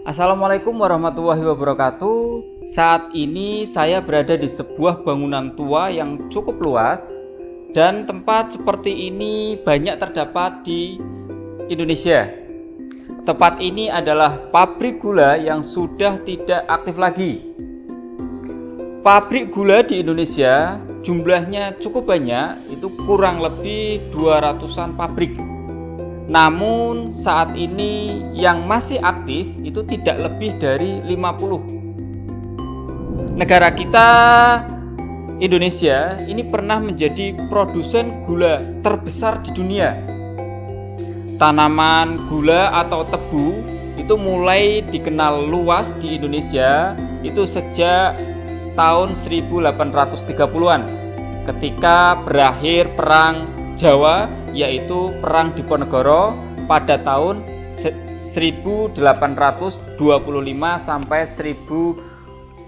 Assalamualaikum warahmatullahi wabarakatuh. Saat ini saya berada di sebuah bangunan tua yang cukup luas, dan tempat seperti ini banyak terdapat di Indonesia. Tempat ini adalah pabrik gula yang sudah tidak aktif lagi. Pabrik gula di Indonesia jumlahnya cukup banyak, itu kurang lebih 200-an pabrik. Namun saat ini yang masih aktif itu tidak lebih dari 50. Negara kita Indonesia ini pernah menjadi produsen gula terbesar di dunia. Tanaman gula atau tebu itu mulai dikenal luas di Indonesia itu sejak tahun 1830-an ketika berakhir perang Jawa, yaitu Perang Diponegoro pada tahun 1825 sampai 1830.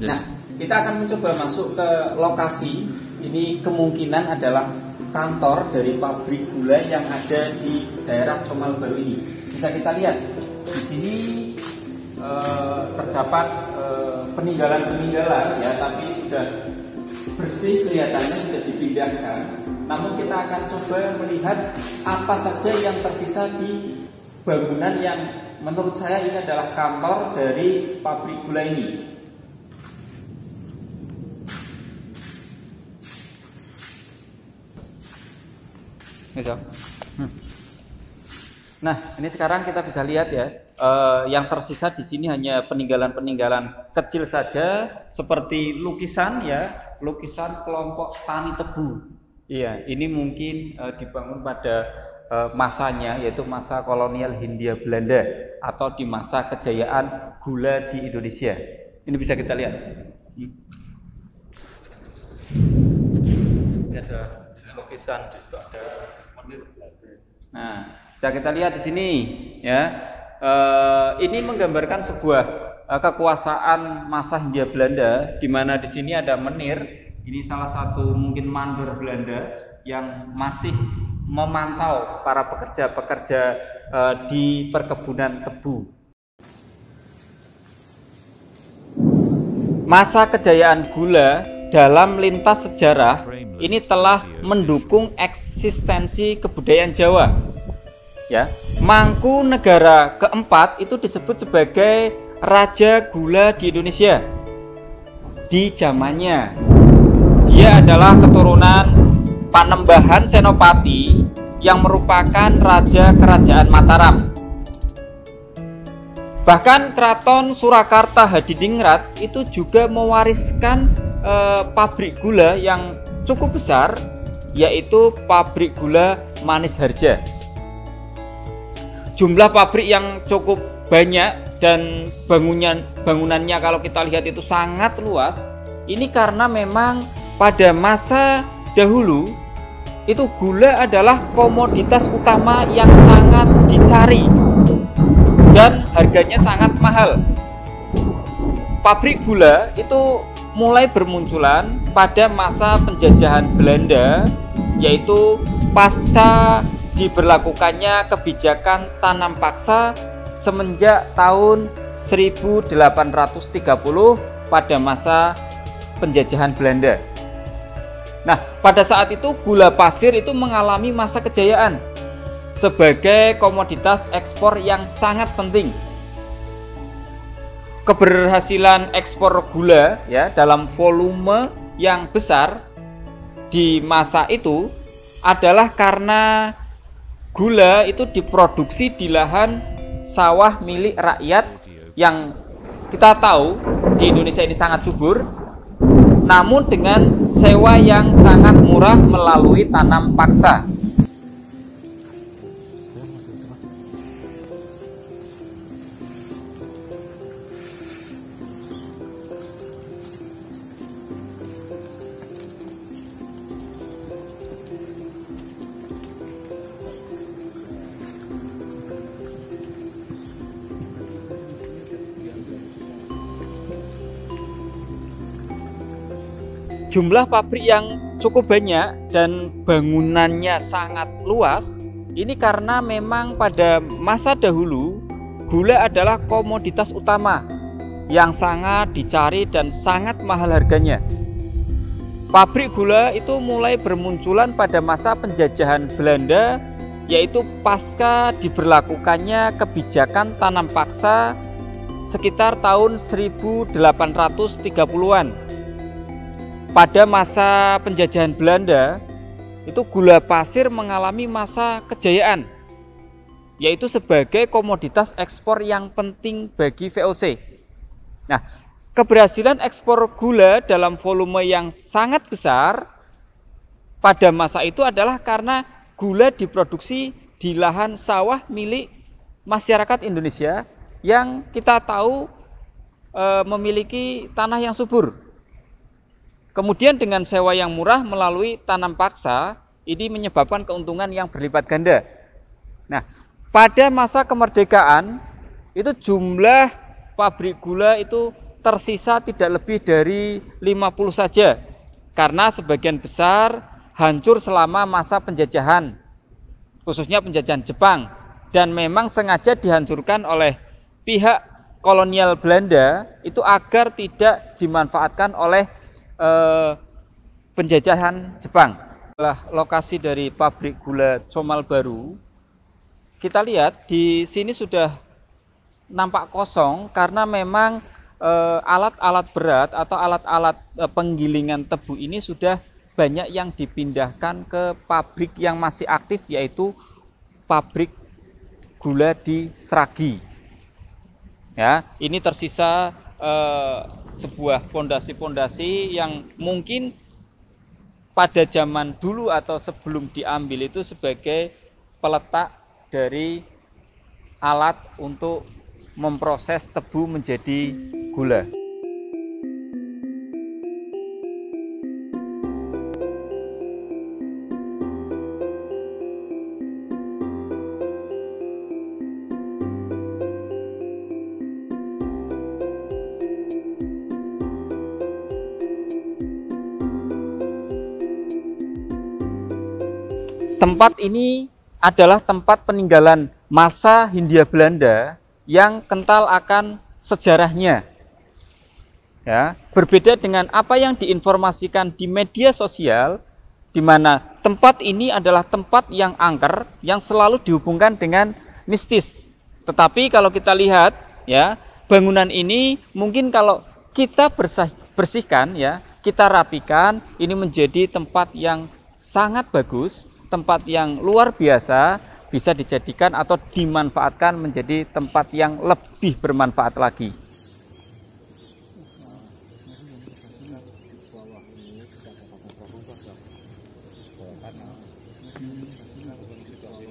Nah, kita akan mencoba masuk ke lokasi. Ini kemungkinan adalah kantor dari pabrik gula yang ada di daerah Comal Baru ini. Bisa kita lihat di sini terdapat peninggalan-peninggalan ya, tapi sudah bersih, kelihatannya sudah dipindahkan. Namun kita akan coba melihat apa saja yang tersisa di bangunan yang menurut saya ini adalah kantor dari pabrik gula ini. Nah, ini sekarang kita bisa lihat ya, yang tersisa di sini hanya peninggalan-peninggalan kecil saja, seperti lukisan ya, lukisan kelompok tani tebu. Iya, ini mungkin dibangun pada masanya, yaitu masa kolonial Hindia Belanda atau di masa kejayaan gula di Indonesia. Ini bisa kita lihat. Ini ada lukisan di situ, ada menir. Nah, bisa kita lihat di sini ya. Ini menggambarkan sebuah kekuasaan masa Hindia Belanda, di mana di sini ada menir. Ini salah satu mungkin mandor Belanda yang masih memantau para pekerja-pekerja di perkebunan tebu. Masa kejayaan gula dalam lintas sejarah ini telah mendukung eksistensi kebudayaan Jawa. Ya, Mangkunegara keempat itu disebut sebagai Raja Gula di Indonesia. Di zamannya, dia adalah keturunan Panembahan Senopati yang merupakan Raja Kerajaan Mataram. Bahkan Keraton Surakarta Hadiningrat itu juga mewariskan pabrik gula yang cukup besar, yaitu pabrik gula Manis Harja. Jumlah pabrik yang cukup banyak dan bangunannya kalau kita lihat itu sangat luas. Ini karena memang pada masa dahulu itu gula adalah komoditas utama yang sangat dicari dan harganya sangat mahal. Pabrik gula itu mulai bermunculan pada masa penjajahan Belanda, yaitu pasca diberlakukannya kebijakan tanam paksa semenjak tahun 1830 pada masa penjajahan Belanda. Nah, pada saat itu gula pasir itu mengalami masa kejayaan sebagai komoditas ekspor yang sangat penting. Keberhasilan ekspor gula ya dalam volume yang besar di masa itu adalah karena gula itu diproduksi di lahan sawah milik rakyat yang kita tahu di Indonesia ini sangat subur, namun dengan sewa yang sangat murah melalui tanam paksa. Jumlah pabrik yang cukup banyak dan bangunannya sangat luas ini karena memang pada masa dahulu gula adalah komoditas utama yang sangat dicari dan sangat mahal harganya. Pabrik gula itu mulai bermunculan pada masa penjajahan Belanda, yaitu pasca diberlakukannya kebijakan tanam paksa sekitar tahun 1830-an. Pada masa penjajahan Belanda, itu gula pasir mengalami masa kejayaan, yaitu sebagai komoditas ekspor yang penting bagi VOC. Nah, keberhasilan ekspor gula dalam volume yang sangat besar pada masa itu adalah karena gula diproduksi di lahan sawah milik masyarakat Indonesia yang kita tahu memiliki tanah yang subur. Kemudian dengan sewa yang murah melalui tanam paksa, ini menyebabkan keuntungan yang berlipat ganda. Nah, pada masa kemerdekaan itu jumlah pabrik gula itu tersisa tidak lebih dari 50 saja, karena sebagian besar hancur selama masa penjajahan, khususnya penjajahan Jepang, dan memang sengaja dihancurkan oleh pihak kolonial Belanda itu agar tidak dimanfaatkan oleh penjajahan Jepang. Lokasi dari pabrik gula Comal Baru, kita lihat di sini sudah nampak kosong karena memang alat-alat berat atau alat-alat penggilingan tebu ini sudah banyak yang dipindahkan ke pabrik yang masih aktif, yaitu pabrik gula di Sragi. Ya, ini tersisa sebuah fondasi-fondasi yang mungkin pada zaman dulu atau sebelum diambil itu sebagai peletak dari alat untuk memproses tebu menjadi gula. Tempat ini adalah tempat peninggalan masa Hindia Belanda yang kental akan sejarahnya. Ya, berbeda dengan apa yang diinformasikan di media sosial, di mana tempat ini adalah tempat yang angker, yang selalu dihubungkan dengan mistis. Tetapi kalau kita lihat, ya, bangunan ini mungkin kalau kita bersihkan, ya, kita rapikan, ini menjadi tempat yang sangat bagus, tempat yang luar biasa, bisa dijadikan atau dimanfaatkan menjadi tempat yang lebih bermanfaat lagi.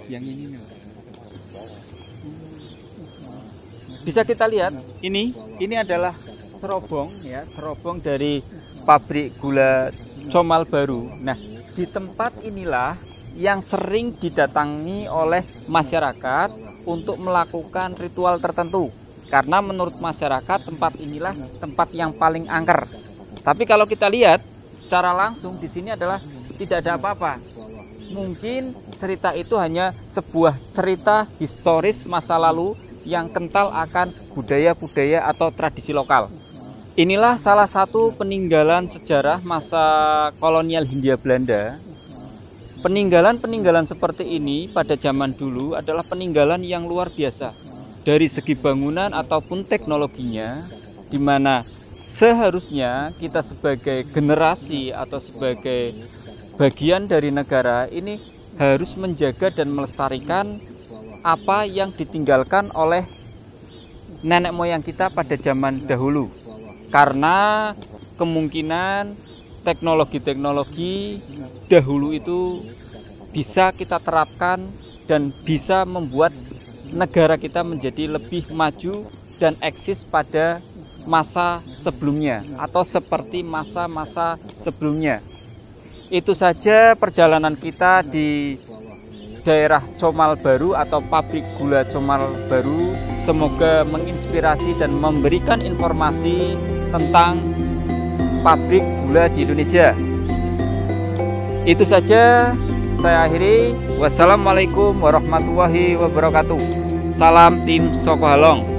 Yang ini bisa kita lihat, ini adalah cerobong, ya, cerobong dari pabrik gula Comal Baru. Nah, di tempat inilah yang sering didatangi oleh masyarakat untuk melakukan ritual tertentu, karena menurut masyarakat tempat inilah tempat yang paling angker. Tapi kalau kita lihat secara langsung di sini adalah tidak ada apa-apa. Mungkin cerita itu hanya sebuah cerita historis masa lalu yang kental akan budaya-budaya atau tradisi lokal. Inilah salah satu peninggalan sejarah masa kolonial Hindia Belanda. Peninggalan-peninggalan seperti ini pada zaman dulu adalah peninggalan yang luar biasa dari segi bangunan ataupun teknologinya, di mana seharusnya kita sebagai generasi atau sebagai bagian dari negara ini harus menjaga dan melestarikan apa yang ditinggalkan oleh nenek moyang kita pada zaman dahulu, karena kemungkinan teknologi-teknologi dahulu itu bisa kita terapkan dan bisa membuat negara kita menjadi lebih maju dan eksis pada masa sebelumnya atau seperti masa-masa sebelumnya. Itu saja perjalanan kita di daerah Comal Baru atau pabrik gula Comal Baru. Semoga menginspirasi dan memberikan informasi tentang pabrik gula di Indonesia. Itu saja, saya akhiri. Wassalamualaikum warahmatullahi wabarakatuh. Salam tim Sokohalong.